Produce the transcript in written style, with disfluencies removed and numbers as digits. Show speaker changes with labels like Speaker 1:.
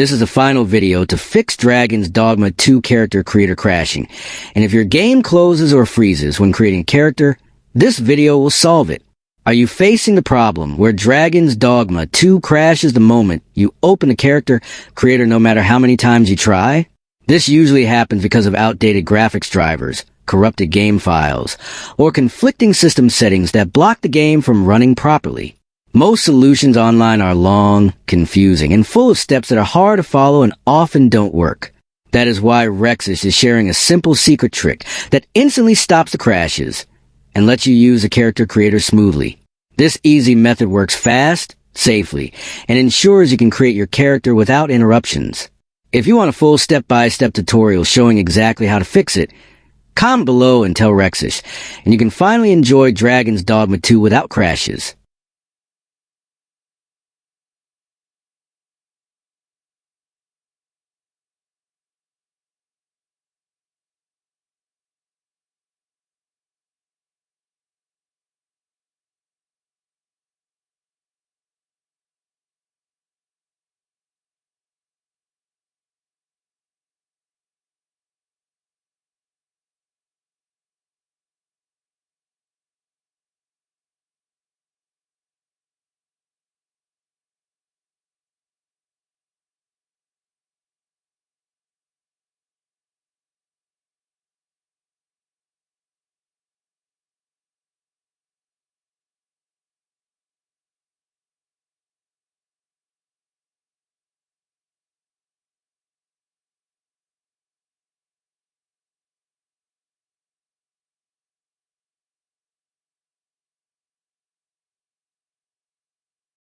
Speaker 1: This is the final video to fix Dragon's Dogma 2 character creator crashing. And if your game closes or freezes when creating a character, this video will solve it. Are you facing the problem where Dragon's Dogma 2 crashes the moment you open a character creator no matter how many times you try? This usually happens because of outdated graphics drivers, corrupted game files, or conflicting system settings that block the game from running properly. Most solutions online are long, confusing, and full of steps that are hard to follow and often don't work. That is why Rexus is sharing a simple secret trick that instantly stops the crashes and lets you use a character creator smoothly. This easy method works fast, safely, and ensures you can create your character without interruptions. If you want a full step-by-step tutorial showing exactly how to fix it, comment below and tell Rexus, and you can finally enjoy Dragon's Dogma 2 without crashes.